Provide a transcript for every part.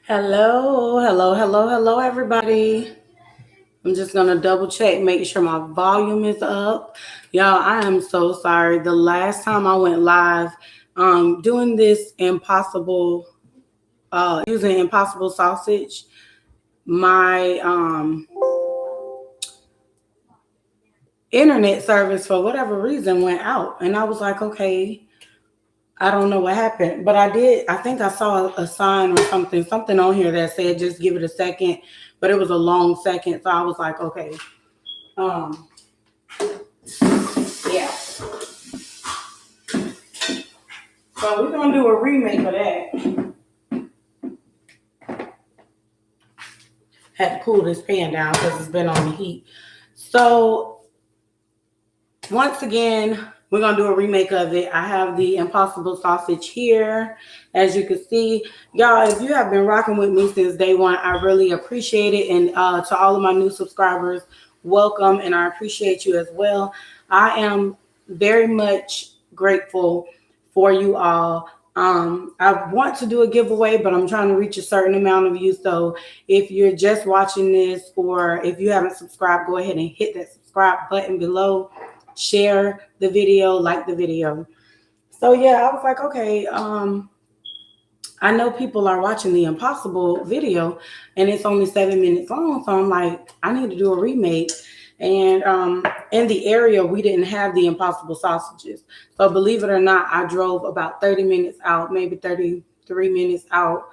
Hello, hello, hello, hello, everybody. I'm just gonna double check, make sure my volume is up. Y'all, I am so sorry. The last time I went live, doing this using impossible sausage, my internet service for whatever reason went out, and I was like, okay, I don't know what happened, but I think I saw a sign or something on here that said just give it a second, but it was a long second. So I was like, okay, um, yeah. So we're gonna do a remake of that. Had to cool this pan down because it's been on the heat. So once again, we're going to do a remake of it. I have the Impossible Sausage here. As you can see, y'all, if you have been rocking with me since day one, I really appreciate it. And to all of my new subscribers, welcome. And I appreciate you as well. I am very much grateful for you all. I want to do a giveaway, but I'm trying to reach a certain amount of you. So if you're just watching this or if you haven't subscribed, go ahead and hit that subscribe button below. Share the video, like the video. So yeah, I was like, okay, I know people are watching the Impossible video and it's only 7 minutes long. So I'm like, I need to do a remake. And in the area, we didn't have the Impossible sausages. So believe it or not, I drove about 30 minutes out, maybe 33 minutes out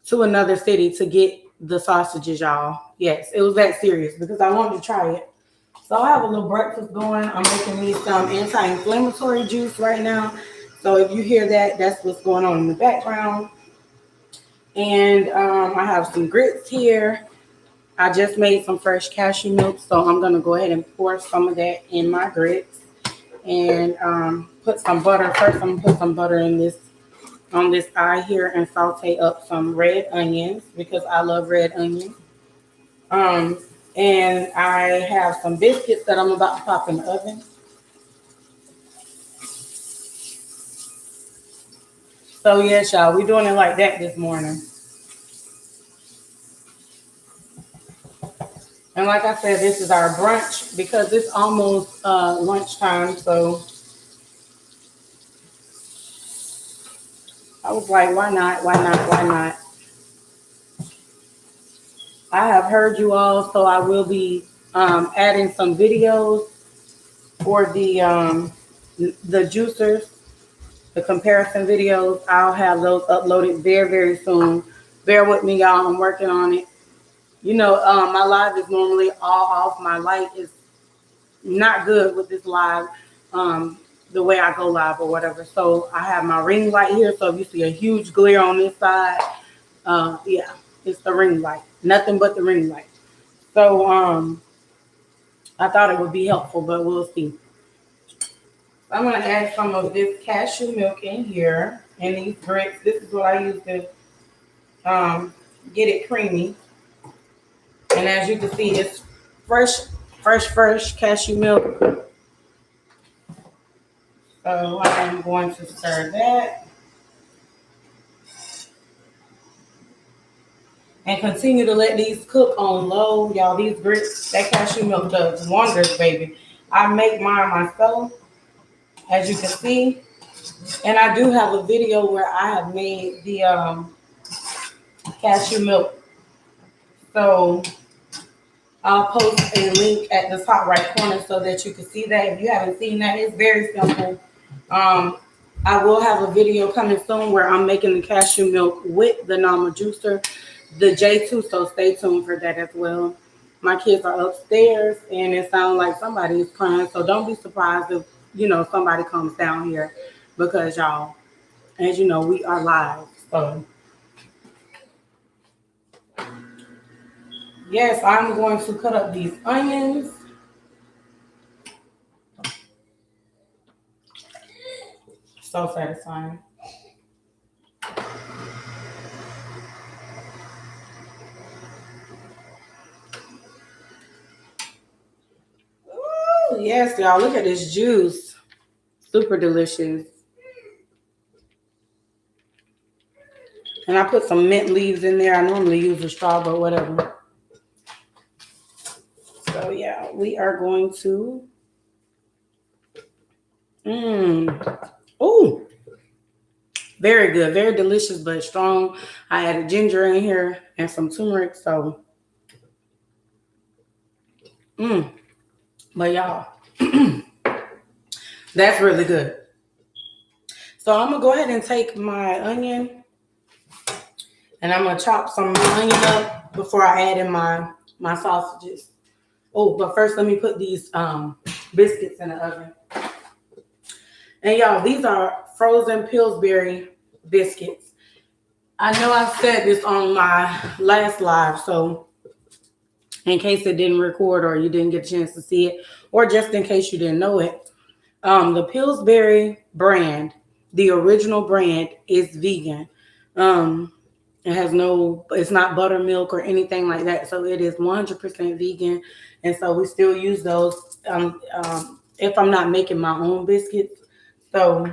to another city to get the sausages, y'all. Yes, it was that serious because I wanted to try it. So I have a little breakfast going. I'm making me some anti-inflammatory juice right now. So if you hear that, that's what's going on in the background. And I have some grits here. I just made some fresh cashew milk, so I'm gonna go ahead and pour some of that in my grits and put some butter. First, I'm gonna put some butter in this on this eye here and saute up some red onions because I love red onions. Um, and I have some biscuits that I'm about to pop in the oven. So yes, y'all, we doing it like that this morning. And like I said, this is our brunch because it's almost lunchtime. So I was like, why not? Why not? Why not? I have heard you all, so I will be adding some videos for the juicers, the comparison videos. I'll have those uploaded very, very soon. Bear with me, y'all. I'm working on it. You know, my live is normally all off. My light is not good with this live, the way I go live or whatever. So I have my ring light here. So if you see a huge glare on this side, yeah, it's the ring light. Nothing but the ring light. So I thought it would be helpful, but we'll see. I'm gonna add some of this cashew milk in here and these grits. This is what I use to get it creamy. And as you can see, it's fresh, fresh cashew milk. So I am going to stir that and continue to let these cook on low. Y'all, these grits, that cashew milk does wonders, baby. I make mine myself, as you can see. And I do have a video where I have made the cashew milk. So I'll post a link at the top right corner so that you can see that. If you haven't seen that, it's very simple. Um, I will have a video coming soon where I'm making the cashew milk with the normal juicer, the J2, so stay tuned for that as well. My kids are upstairs and it sounds like somebody is crying, so don't be surprised if, somebody comes down here because y'all, as you know, we are live. So yes, I'm going to cut up these onions. So satisfying. Ooh, yes, y'all, look at this juice. Super delicious. And I put some mint leaves in there. I normally use a straw, but whatever. So yeah, we are going to. Oh, very good, very delicious, but strong. I added ginger in here and some turmeric. So, but y'all, that's really good. So I'm gonna go ahead and take my onion and I'm gonna chop some onion up before I add in my sausages. Oh, but first let me put these biscuits in the oven. And y'all, these are frozen Pillsbury biscuits. I know I said this on my last live, so in case it didn't record or you didn't get a chance to see it, or just in case you didn't know it, the Pillsbury brand, the original brand, is vegan. It has it's not buttermilk or anything like that. So it is 100% vegan. And so we still use those if I'm not making my own biscuits. So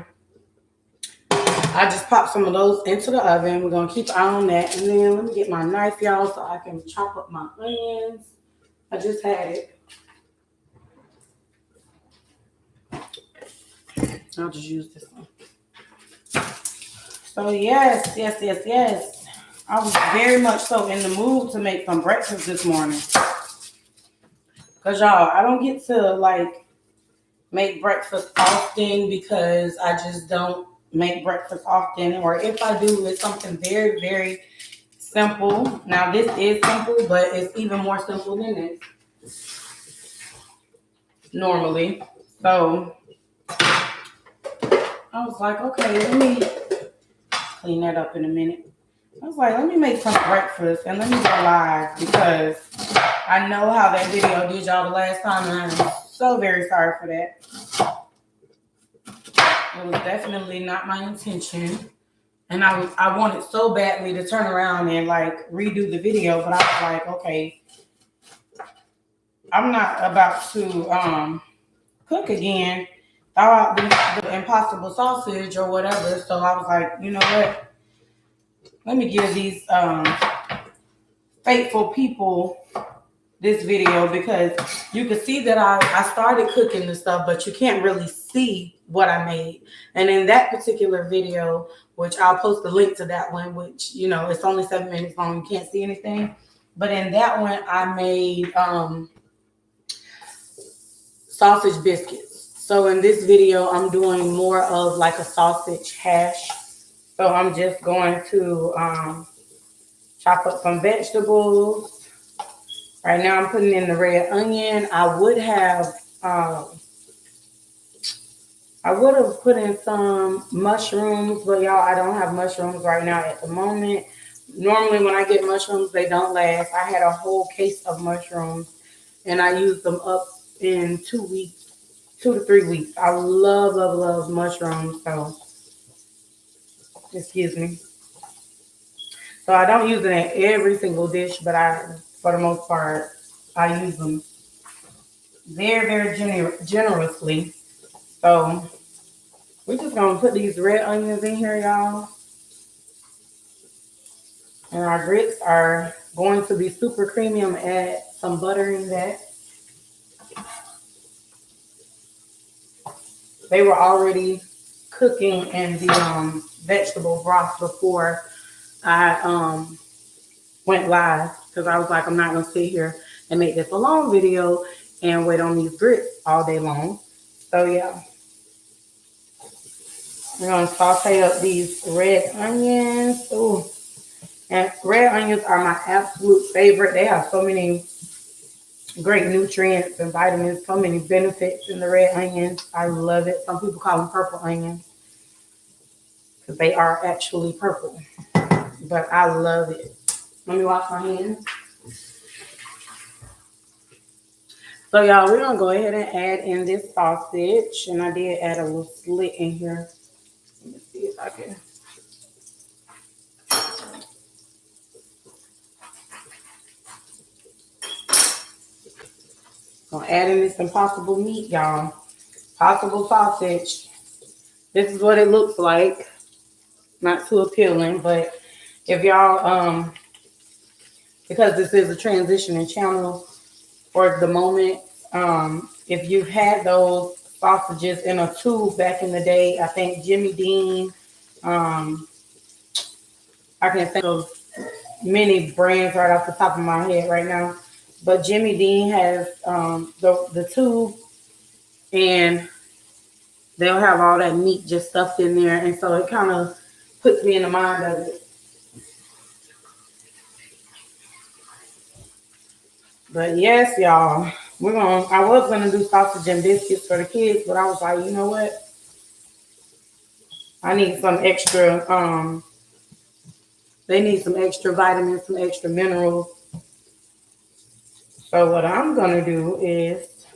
I just pop some of those into the oven. We're going to keep an eye on that. And then let me get my knife, y'all, so I can chop up my onions. I just had it. I'll just use this one. So yes. I was very much so in the mood to make some breakfast this morning. Because y'all, I don't get to like make breakfast often because I just don't make breakfast often. Or if I do, it's something very, very simple. Now this is simple, but it's even more simple than this normally. So I was like, okay, let me clean that up in a minute. I was like, let me make some breakfast and let me go live because I know how that video did y'all the last time and I'm so very sorry for that. It was definitely not my intention. And I wanted so badly to turn around and like redo the video, but I was like, okay, I'm not about to cook again. Thaw out the impossible sausage or whatever. So I was like, you know what? Let me give these faithful people this video because you can see that I started cooking the stuff, but you can't really see what I made. And in that particular video, which I'll post the link to that one, which, you know, it's only 7 minutes long. You can't see anything. But in that one, I made sausage biscuits. So in this video, I'm doing more of like a sausage hash. So I'm just going to chop up some vegetables. Right now I'm putting in the red onion. I would have put in some mushrooms, but y'all, I don't have mushrooms right now at the moment. Normally when I get mushrooms, they don't last. I had a whole case of mushrooms and I used them up in 2 weeks, 2 to 3 weeks. I love mushrooms. So, excuse me. So I don't use it in every single dish, but for the most part, I use them very, very generously. So we're just gonna put these red onions in here, y'all. And our grits are going to be super creamy. I'm gonna add some butter in that. They were already cooking in the vegetable broth before I went live because I was like, I'm not gonna sit here and make this a long video and wait on these grits all day long. So yeah, we're gonna saute up these red onions. Ooh, and red onions are my absolute favorite. They have so many great nutrients and vitamins, so many benefits in the red onions. I love it. Some people call them purple onions because they are actually purple, but I love it. Let me wash my hands. So y'all, we're gonna go ahead and add in this sausage, and I did add a little slit in here. Let me see if I can. Gonna add in this impossible meat, y'all. Impossible sausage. This is what it looks like. Not too appealing, but If y'all, because this is a transitioning channel for the moment, if you've had those sausages in a tube back in the day, I think Jimmy Dean, I can think of many brands right off the top of my head right now, but Jimmy Dean has the tube, and they'll have all that meat just stuffed in there, and so it kind of puts me in the mind of it. But yes, y'all, I was gonna do sausage and biscuits for the kids, but I was like, you know what? I need some extra. They need some extra vitamins, some extra minerals. So what I'm gonna do is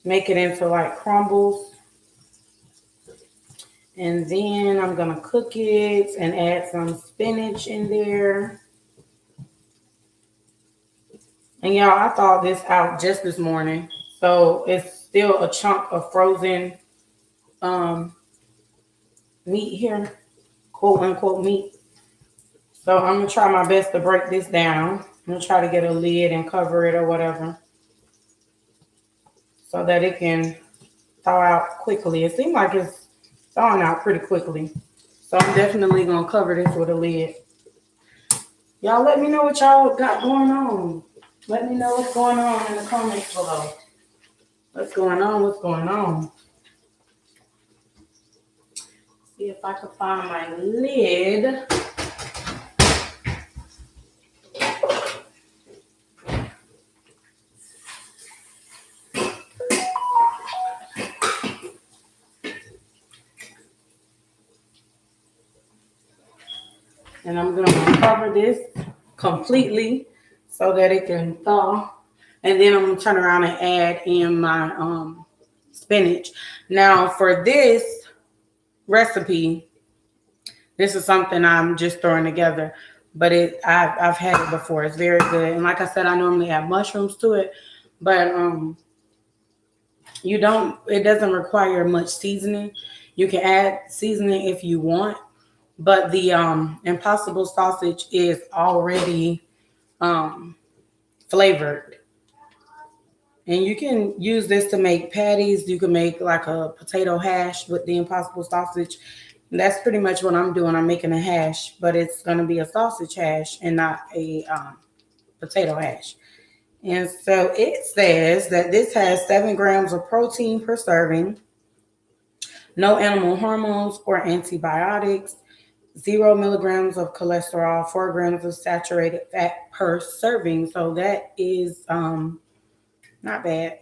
make it into like crumbles, and then I'm gonna cook it and add some spinach in there. And y'all, I thawed this out just this morning, so it's still a chunk of frozen meat here, quote unquote meat. So I'm gonna try my best to break this down. I'm gonna try to get a lid and cover it or whatever, so that it can thaw out quickly. It seems like it's thawing out pretty quickly. So I'm definitely gonna cover this with a lid. Y'all let me know what y'all got going on. Let me know what's going on in the comments below. What's going on? What's going on? See if I can find my lid. And I'm going to cover this completely so that it can thaw. And then I'm going to turn around and add in my spinach. Now for this recipe, this is something I'm just throwing together, but I've had it before. It's very good. And like I said, I normally add mushrooms to it, but it doesn't require much seasoning. You can add seasoning if you want, but the Impossible sausage is already flavored. And you can use this to make patties. You can make like a potato hash with the Impossible sausage. And that's pretty much what I'm doing. I'm making a hash, but it's going to be a sausage hash and not a potato hash. And so it says that this has 7 grams of protein per serving, no animal hormones or antibiotics, 0 milligrams of cholesterol, 4 grams of saturated fat per serving. So that is not bad.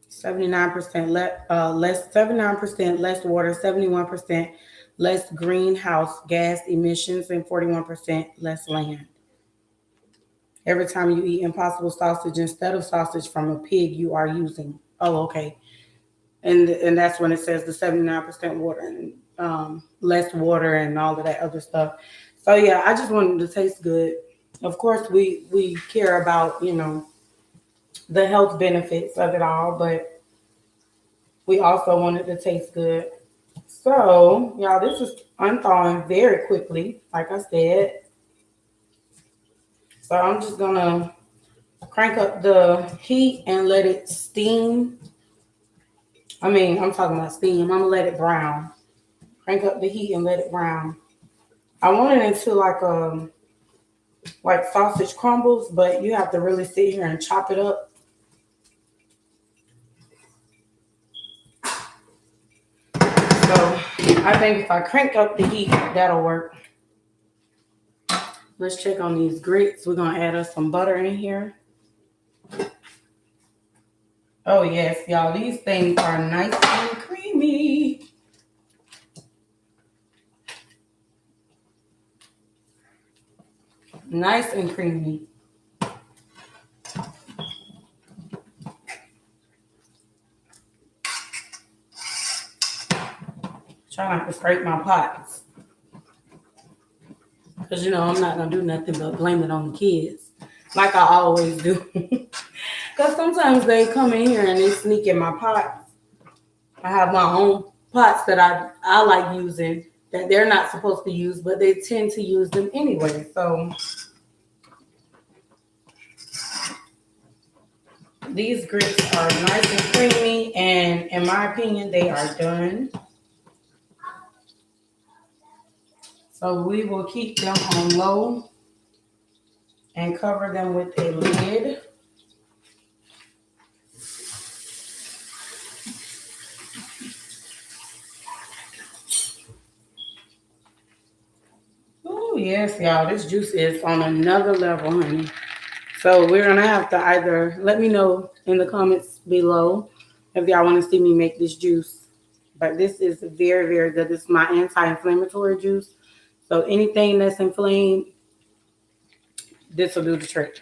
79% less, 79% less water, 71% less greenhouse gas emissions, and 41% less land. Every time you eat Impossible sausage instead of sausage from a pig, you are using. Oh, okay. And that's when it says the 79% water and less water and all of that other stuff. So yeah, I just wanted to taste good. Of course, we care about, the health benefits of it all, but we also want it to taste good. So y'all, this is unthawing very quickly, like I said. So I'm just gonna crank up the heat and let it steam. I'm talking about steam. I'm gonna let it brown. Crank up the heat and let it brown. I want it into like sausage crumbles, but you have to really sit here and chop it up. So I think if I crank up the heat, that'll work. Let's check on these grits. We're gonna add us some butter in here. Oh yes, y'all, these things are nice and creamy. Nice and creamy. Try not to scrape my pots. Because, I'm not going to do nothing but blame it on the kids. Like I always do. Because sometimes they come in here and they sneak in my pots. I have my own pots that I like using that they're not supposed to use, but they tend to use them anyway. So these grits are nice and creamy, and in my opinion, they are done. So we will keep them on low and cover them with a lid. Oh yes, y'all, this juice is on another level, honey. So we're gonna have to either let me know in the comments below if y'all want to see me make this juice. But this is very, very good. This is my anti-inflammatory juice. So anything that's inflamed, this will do the trick.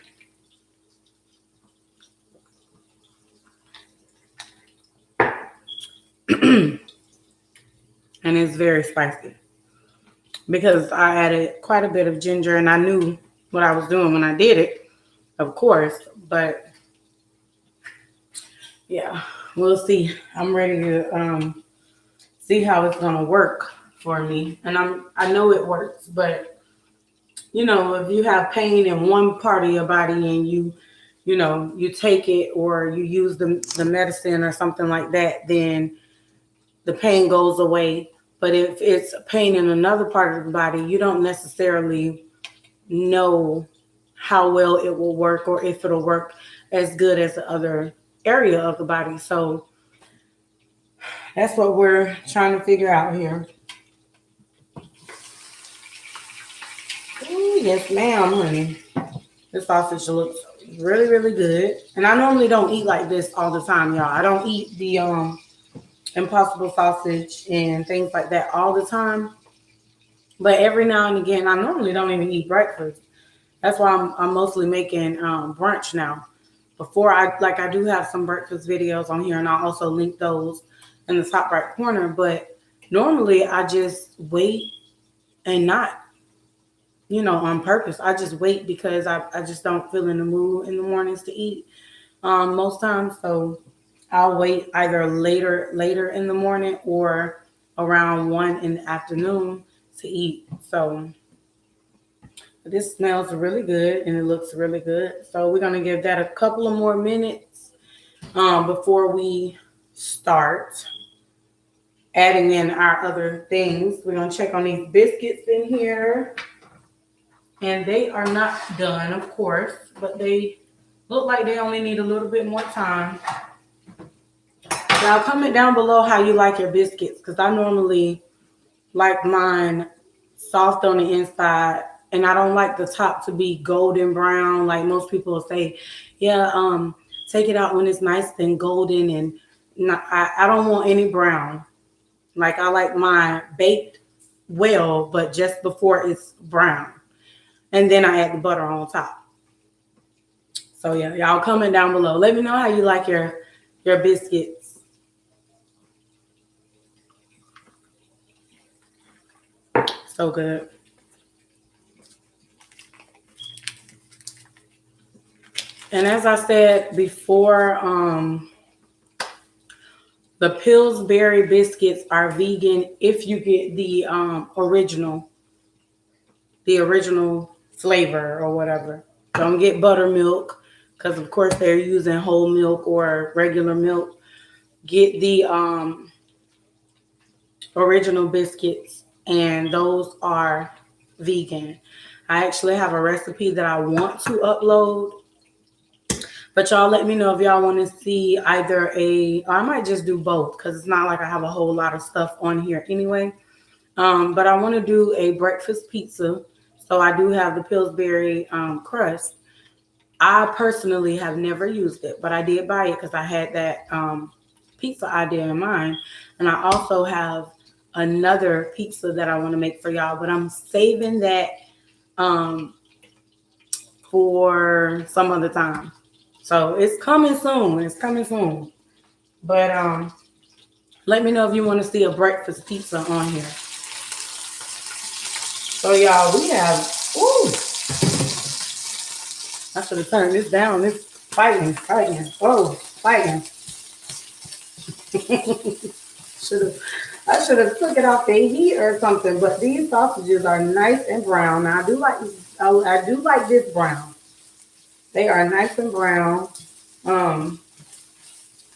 And it's very spicy because I added quite a bit of ginger, and I knew what I was doing when I did it, of course. But yeah, we'll see. I'm ready to see how it's gonna work for me, and I know it works. But you know, if you have pain in one part of your body and you take it or you use the medicine or something like that, then the pain goes away. But if it's pain in another part of the body, you don't necessarily know how well it will work or if it'll work as good as the other area of the body. So that's what we're trying to figure out here. Ooh, yes, ma'am, honey. This sausage looks really, really good. And I normally don't eat like this all the time, y'all. I don't eat the Impossible sausage and things like that all the time. But every now and again, I normally don't even eat breakfast. That's why I'm mostly making brunch now. Before I do have some breakfast videos on here, and I'll also link those in the top right corner. But normally I just wait and not, on purpose. I just wait because I just don't feel in the mood in the mornings to eat most times. So I'll wait either later in the morning or around 1 in the afternoon to eat. So this smells really good and it looks really good. So we're going to give that a couple of more minutes before we start adding in our other things. We're going to check on these biscuits in here. And they are not done, of course, but they look like they only need a little bit more time. Now, comment down below how you like your biscuits, because I normally like mine soft on the inside, and I don't like the top to be golden brown like most people will say. Yeah, take it out when it's nice and golden, and I don't want any brown. Like I like mine baked well, but just before it's brown, and then I add the butter on top. So yeah, y'all comment down below. Let me know how you like your biscuits. So good. And as I said before, the Pillsbury biscuits are vegan if you get the original flavor or whatever. Don't get buttermilk because of course they're using whole milk or regular milk. Get the original biscuits, and those are vegan. I actually have a recipe that I want to upload, but y'all let me know if y'all want to see either or I might just do both because it's not like I have a whole lot of stuff on here anyway. But I want to do a breakfast pizza. So I do have the Pillsbury crust. I personally have never used it, but I did buy it because I had that pizza idea in mind. And I also have another pizza that I want to make for y'all, but I'm saving that for some other time. So it's coming soon. But let me know if you want to see a breakfast pizza on here. So y'all, we have, I should have turned this down. It's fighting. Oh, fighting. Should have I should have took it off the heat or something. But these sausages are nice and brown. Now I do like this brown. They are nice and brown. Um,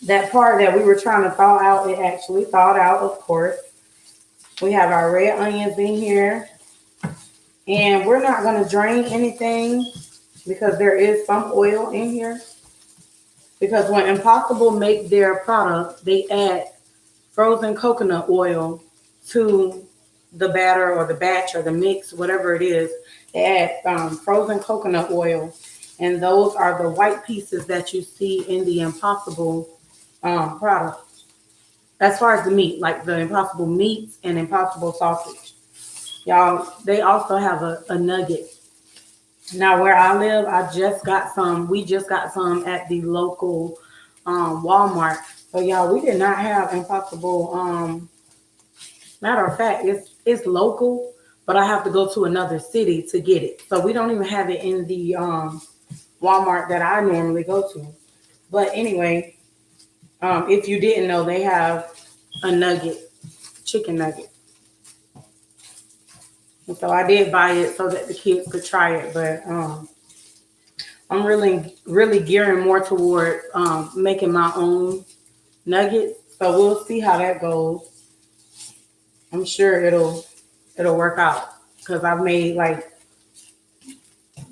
that part that we were trying to thaw out, it actually thawed out, of course. We have our red onions in here. And we're not going to drain anything because there is some oil in here. Because when Impossible make their product, they add frozen coconut oil to the batter or the batch or the mix, whatever it is. They add frozen coconut oil. And those are the white pieces that you see in the Impossible product. As far as the meat, like the Impossible meats and Impossible sausage. Y'all, they also have a nugget. Now, where I live, we just got some at the local Walmart. So, y'all, we did not have Impossible. Matter of fact, it's local, but I have to go to another city to get it. So, we don't even have it in the Walmart that I normally go to. But anyway, if you didn't know, they have a nugget, chicken nugget. And so I did buy it so that the kids could try it, but I'm really gearing more toward making my own nuggets. So we'll see how that goes. I'm sure it'll work out because I've made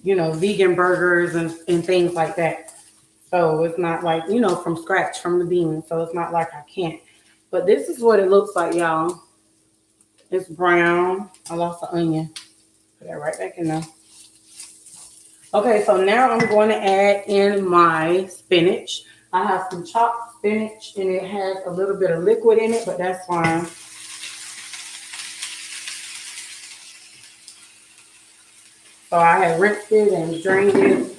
vegan burgers and things like that. So it's not like, from scratch from the beans. So it's not like I can't. But this is what it looks like, y'all. It's brown. I lost the onion. Put that right back in there. Okay, so now I'm going to add in my spinach. I have some chopped spinach and it has a little bit of liquid in it, but that's fine. So I have rinsed it and drained it.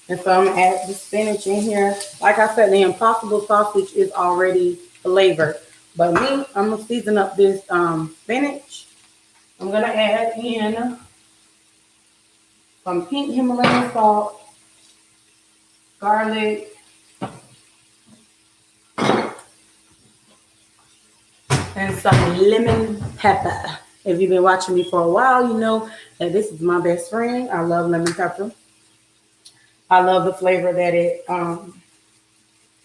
And so I'm going to add the spinach in here. Like I said, the Impossible sausage is already flavored. But me, I'm going to season up this spinach. I'm going to add in some pink Himalayan salt, garlic, and some lemon pepper. If you've been watching me for a while, you know that this is my best friend. I love lemon pepper. I love the flavor that it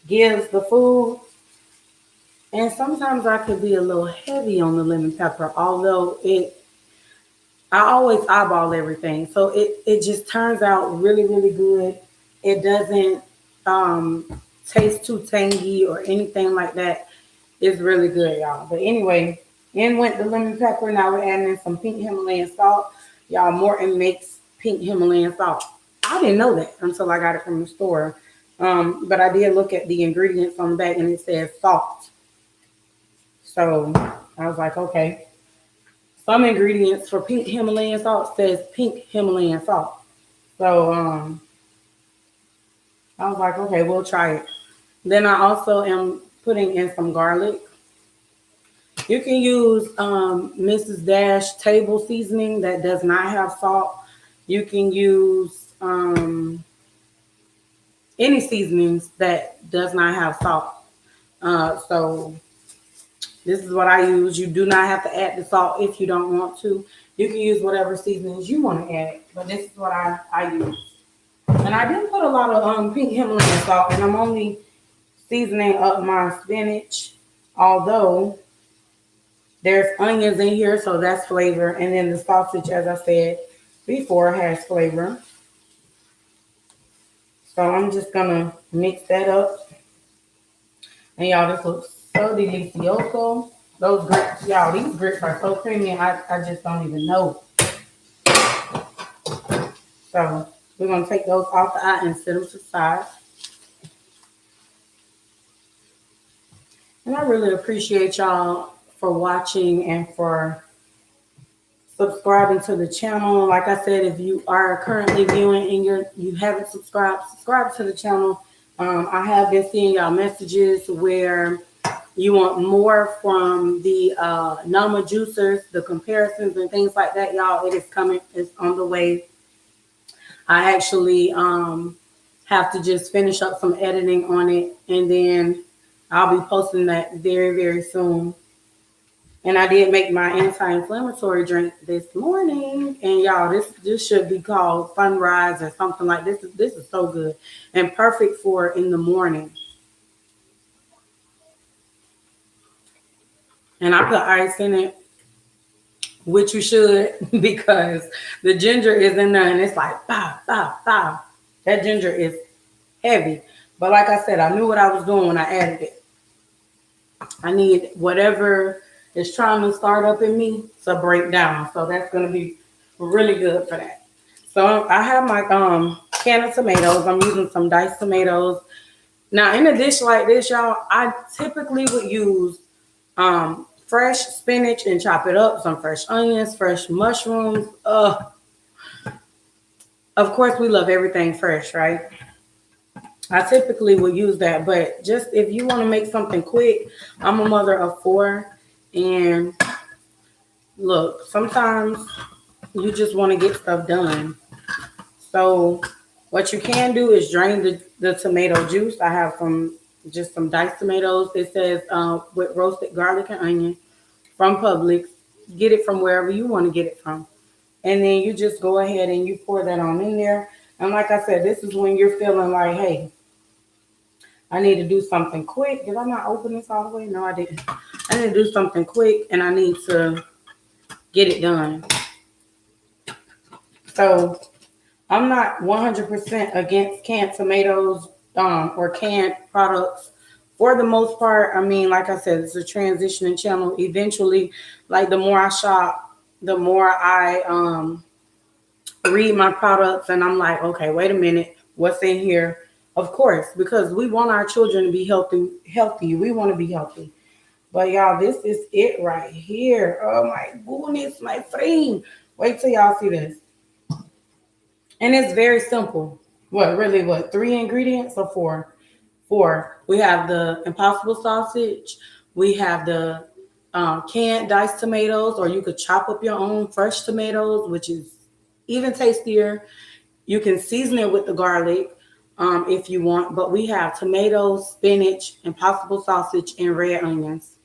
gives the food. And sometimes I could be a little heavy on the lemon pepper, although I always eyeball everything. So it just turns out really, really good. It doesn't taste too tangy or anything like that. It's really good, y'all. But anyway, in went the lemon pepper. Now we're adding in some pink Himalayan salt. Y'all, Morton makes pink Himalayan salt. I didn't know that until I got it from the store. But I did look at the ingredients on the back and it says salt. So I was like, okay. Some ingredients for pink Himalayan salt says pink Himalayan salt. So I was like, okay, we'll try it. Then I also am putting in some garlic. You can use Mrs. Dash table seasoning that does not have salt. You can use any seasonings that does not have salt. So this is what I use. You do not have to add the salt if you don't want to. You can use whatever seasonings you want to add. But this is what I use. And I didn't put a lot of pink Himalayan salt. And I'm only seasoning up my spinach. Although there's onions in here, so that's flavor. And then the sausage, as I said before, has flavor. So I'm just going to mix that up. And y'all, this looks so delicioso. Those grits, y'all, these grits are so creamy, I just don't even know. So we're going to take those off the eye and set them to the side. And I really appreciate y'all for watching and for subscribing to the channel. Like I said, if you are currently viewing and you haven't subscribe to the channel. I have been seeing y'all messages where you want more from the Nama juicers, the comparisons and things like that, y'all. It is coming. It's on the way. I actually have to just finish up some editing on it, and then I'll be posting that very, very soon. And I did make my anti-inflammatory drink this morning. And y'all, this should be called Sunrise or something like this. This is so good and perfect for in the morning. And I put ice in it, which you should, because the ginger is in there and it's like, pow, pow, pow. That ginger is heavy. But like I said, I knew what I was doing when I added it. I need whatever is trying to start up in me to break down. So that's going to be really good for that. So I have my can of tomatoes. I'm using some diced tomatoes. Now in a dish like this, y'all, I typically would use fresh spinach and chop it up, some fresh onions, fresh mushrooms. Of course, we love everything fresh, right? I typically would use that, but just if you want to make something quick, I'm a mother of four, and look, sometimes you just want to get stuff done. So what you can do is drain the tomato juice. I have just some diced tomatoes. It says with roasted garlic and onion from Publix. Get it from wherever you want to get it from. And then you just go ahead and you pour that on in there. And like I said, this is when you're feeling like, hey, I need to do something quick. Did I not open this all the way? No, I didn't. I need to do something quick and I need to get it done. So I'm not 100% against canned tomatoes or canned products. For the most part, I mean, like I said, it's a transitioning channel. Eventually, like the more I shop, the more I read my products and I'm like, okay, wait a minute, what's in here? Of course, because we want our children to be healthy. We want to be healthy. But y'all, this is it right here. Oh my goodness, my friend. Wait till y'all see this. And it's very simple. What, 3 ingredients or four? Four. We have the Impossible sausage. We have the canned diced tomatoes, or you could chop up your own fresh tomatoes, which is even tastier. You can season it with the garlic if you want, but we have tomatoes, spinach, Impossible sausage, and red onions.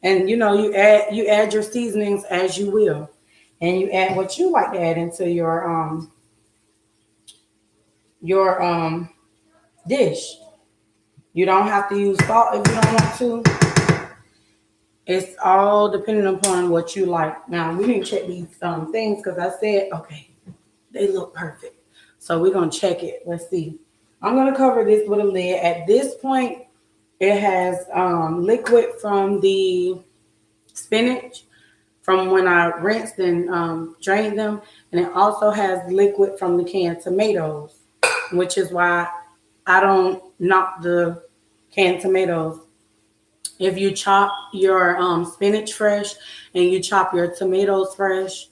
And you add your seasonings as you will, and you add what you like to add into your dish. You don't have to use salt if you don't want to. It's all depending upon what you like. Now we didn't check these things because I said, okay, they look perfect. So we're gonna check it. Let's see. I'm gonna cover this with a lid. At this point, it has liquid from the spinach from when I rinsed and drained them, and it also has liquid from the canned tomatoes, which is why I don't knock the canned tomatoes. If you chop your spinach fresh and you chop your tomatoes fresh,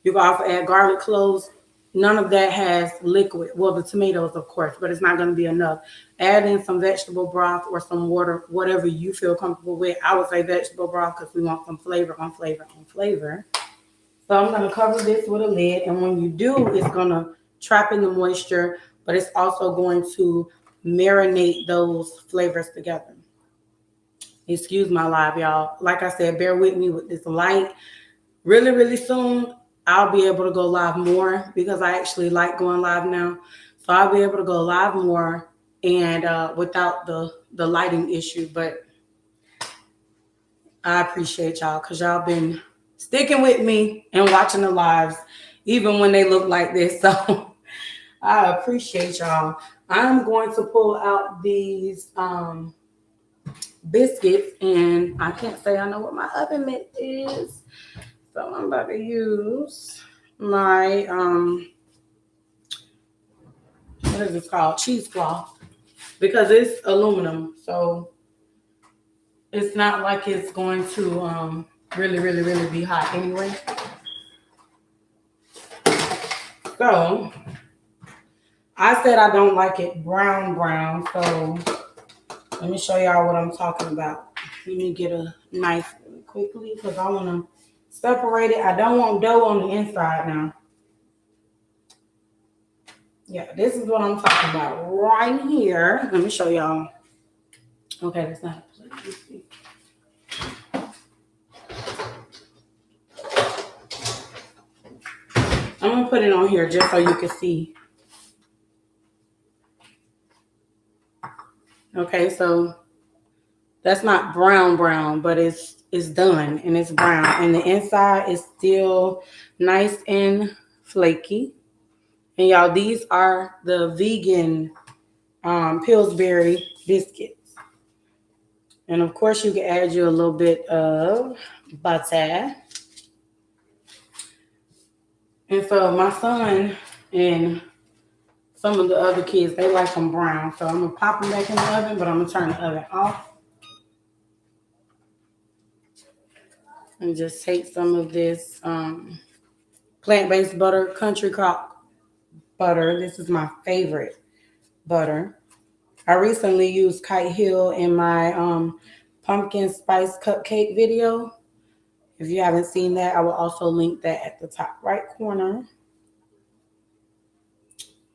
you can also add garlic cloves. None of that has liquid. Well, the tomatoes, of course, but it's not going to be enough. Add in some vegetable broth or some water, whatever you feel comfortable with. I would say vegetable broth because we want some flavor on flavor on flavor. So I'm going to cover this with a lid. And when you do, it's going to trap in the moisture, but it's also going to marinate those flavors together. Excuse my live, y'all. Like I said, bear with me with this light. Really, really soon, I'll be able to go live more because I actually like going live now. So I'll be able to go live more and without the lighting issue. But I appreciate y'all because y'all been sticking with me and watching the lives, even when they look like this. So I appreciate y'all. I'm going to pull out these biscuits, and I can't say I know what my oven mitt is. So I'm about to use my what is this called? Cheesecloth, because it's aluminum, so it's not like it's going to really, really, really be hot anyway. So I said I don't like it brown, so let me show y'all what I'm talking about. Let me get a knife really quickly because I want to separate it. I don't want dough on the inside now. Yeah, this is what I'm talking about right here. Let me show y'all. Okay, that's not a plate. I'm going to put it on here just so you can see. Okay, so that's not brown, but it's done and it's brown. And the inside is still nice and flaky. And y'all, these are the vegan Pillsbury biscuits. And of course, you can add you a little bit of butter. And so my son and some of the other kids, they like them brown. So I'm going to pop them back in the oven, but I'm going to turn the oven off. And just take some of this plant-based butter, country crock butter. This is my favorite butter. I recently used Kite Hill in my pumpkin spice cupcake video. If you haven't seen that, I will also link that at the top right corner.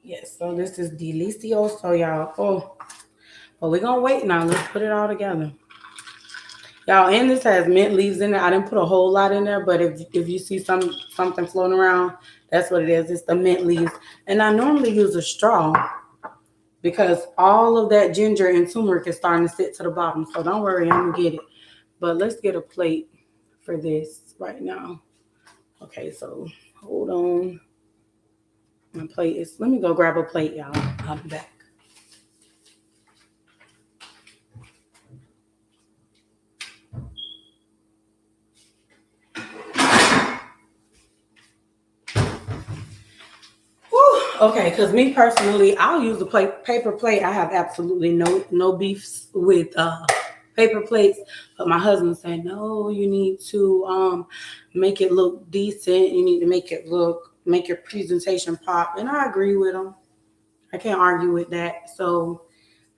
Yes, so this is delicioso, y'all. Oh, but we're going to wait now. Let's put it all together. Y'all, and this has mint leaves in it. I didn't put a whole lot in there, but if you see something floating around, that's what it is. It's the mint leaves. And I normally use a straw because all of that ginger and turmeric is starting to sit to the bottom. So don't worry, I'm going to get it. But let's get a plate for this right now. Okay, so hold on. My plate is, let me go grab a plate, y'all. I'll be back. Okay, because me personally, I'll use a paper plate. I have absolutely no beefs with paper plates. But my husband said, no, you need to make it look decent. You need to make your presentation pop. And I agree with him. I can't argue with that. So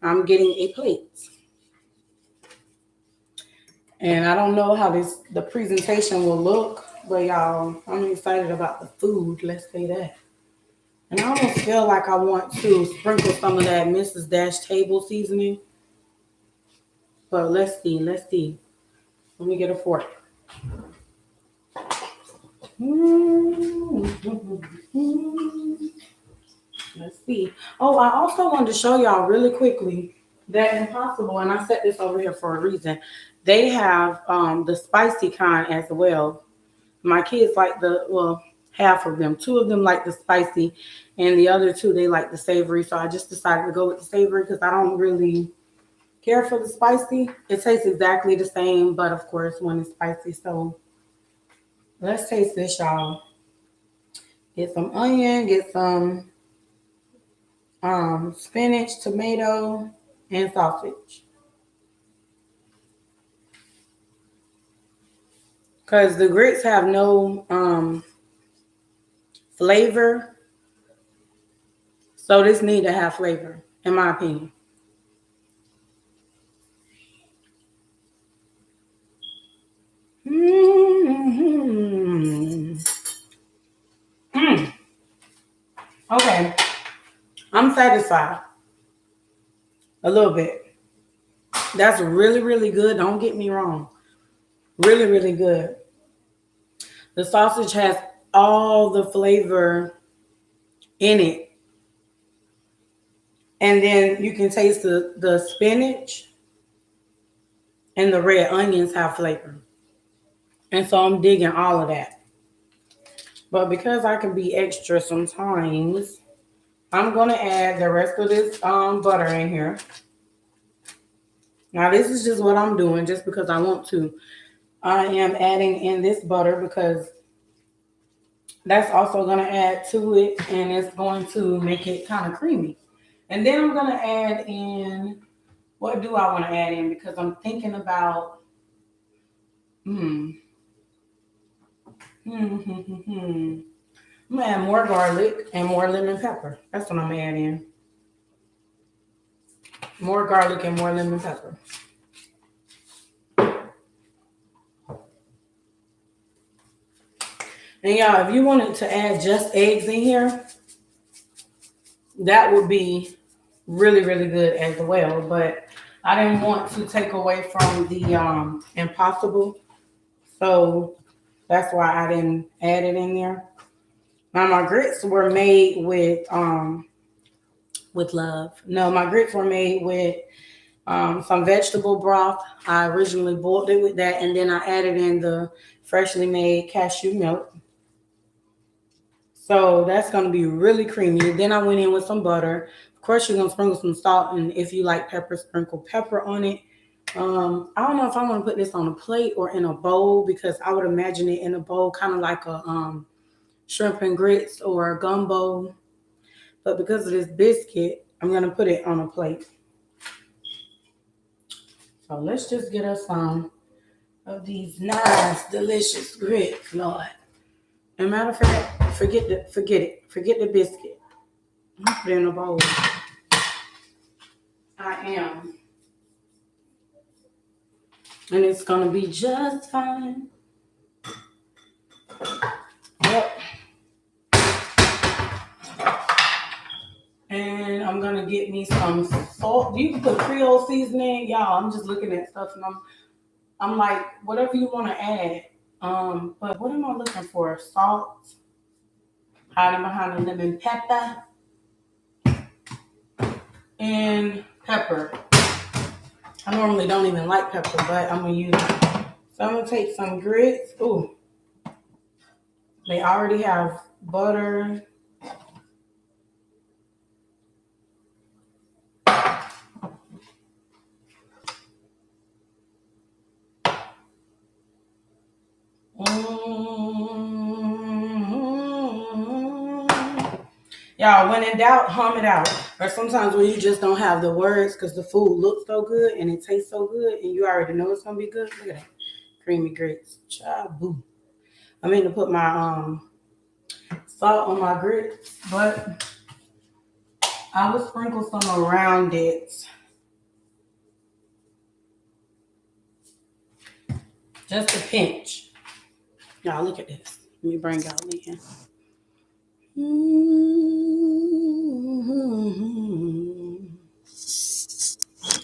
I'm getting a plate. And I don't know how the presentation will look, but y'all, I'm excited about the food. Let's say that. And I almost feel like I want to sprinkle some of that Mrs. Dash table seasoning. But let's see. Let me get a fork. Let's see. Oh, I also wanted to show y'all really quickly that Impossible, and I set this over here for a reason. They have the spicy kind as well. My kids like half of them. 2 of them like the spicy, and the other 2, they like the savory. So I just decided to go with the savory because I don't really care for the spicy. It tastes exactly the same, but of course, one is spicy. So let's taste this, y'all. Get some onion, get some spinach, tomato, and sausage. Because the grits have no flavor. So this need to have flavor, in my opinion. Okay. I'm satisfied. A little bit. That's really, really good. Don't get me wrong. Really, really good. The sausage has all the flavor in it. And then you can taste the spinach and the red onions have flavor. And so I'm digging all of that. But because I can be extra sometimes, I'm going to add the rest of this butter in here. Now, this is just what I'm doing just because I want to. I am adding in this butter because that's also going to add to it, and it's going to make it kind of creamy. And then I'm going to add in, what do I want to add in? Because I'm thinking about, I'm going to add more garlic and more lemon pepper. That's what I'm going to add in. More garlic and more lemon pepper. And y'all, if you wanted to add just eggs in here, that would be really, really good as well. But I didn't want to take away from the Impossible. So that's why I didn't add it in there. Now my grits were made with love. No, my grits were made with some vegetable broth. I originally boiled it with that, and then I added in the freshly made cashew milk. So that's going to be really creamy. Then I went in with some butter. Of course, you're going to sprinkle some salt, and if you like pepper, sprinkle pepper on it. I don't know if I want to put this on a plate or in a bowl, because I would imagine it in a bowl, kind of like a shrimp and grits or a gumbo. But because of this biscuit, I'm going to put it on a plate. So let's just get us some of these nice, delicious grits, Lord. And matter of fact, forget the biscuit. I'm put it in a bowl. I am. And it's gonna be just fine. Yep. And I'm gonna get me some salt. You can put Creole seasoning, y'all. I'm just looking at stuff, and I'm like, whatever you want to add. But what am I looking for? Salt, hiding behind the lemon pepper, and pepper. I normally don't even like pepper, but I'm gonna use it. So I'm gonna take some grits. Ooh, they already have butter. Y'all, when in doubt, hum it out. Or sometimes when you just don't have the words because the food looks so good and it tastes so good and you already know it's gonna be good. Look at that. Creamy grits. Boo. I mean to put my salt on my grits, but I will sprinkle some around it. Just a pinch. Y'all, look at this. Let me bring y'all in.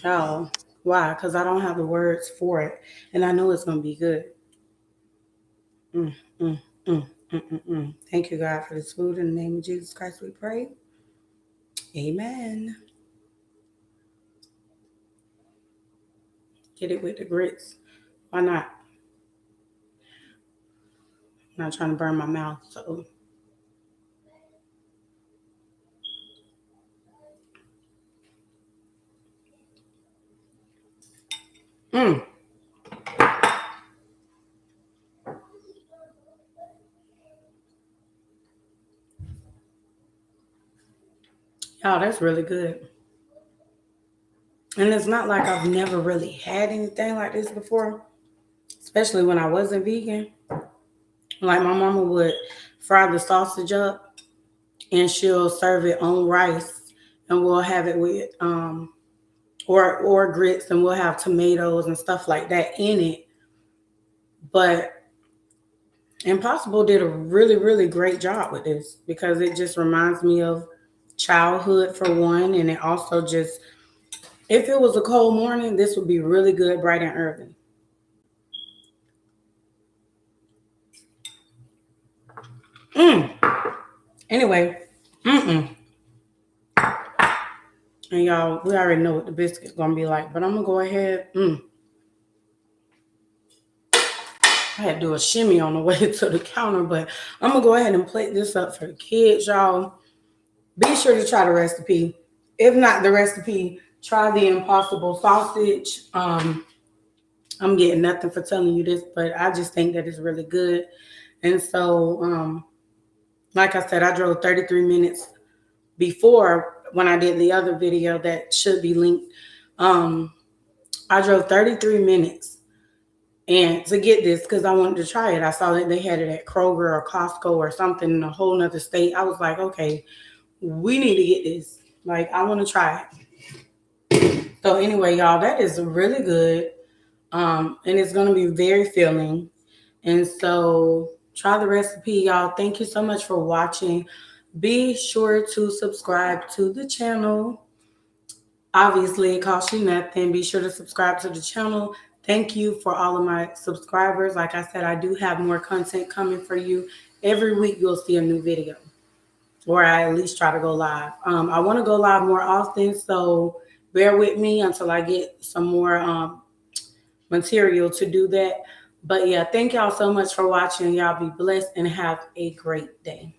Oh, why? Because I don't have the words for it, and I know it's gonna be good. Thank you, God, for this food. In the name of Jesus Christ, we pray. Amen. Get it with the grits. Why not? I'm not trying to burn my mouth, so. Oh, that's really good. And it's not like I've never really had anything like this before, especially when I wasn't vegan. Like my mama would fry the sausage up and she'll serve it on rice, and we'll have it with or grits, and we'll have tomatoes and stuff like that in it. But Impossible did a really, really great job with this, because it just reminds me of childhood for one, and it also just, if it was a cold morning, this would be really good bright and early. Anyway, and y'all, we already know what the biscuit's gonna be like, but I'm gonna go ahead. I had to do a shimmy on the way to the counter, but I'm gonna go ahead and plate this up for the kids, y'all. Be sure to try the recipe. If not the recipe, try the Impossible sausage. I'm getting nothing for telling you this, but I just think that it's really good. And so, like I said, I drove 33 minutes before when I did the other video that should be linked. I drove 33 minutes and to get this because I wanted to try it. I saw that they had it at Kroger or Costco or something in a whole nother state. I was like, okay, we need to get this. Like, I want to try it. So anyway, y'all, that is really good. And it's going to be very filling. And so try the recipe, y'all. Thank you so much for watching. Be sure to subscribe to the channel. Obviously, it costs you nothing. Be sure to subscribe to the channel. Thank you for all of my subscribers. Like I said, I do have more content coming for you. Every week you'll see a new video, or I at least try to go live. I want to go live more often, so bear with me until I get some more material to do that. But yeah, thank y'all so much for watching. Y'all be blessed and have a great day.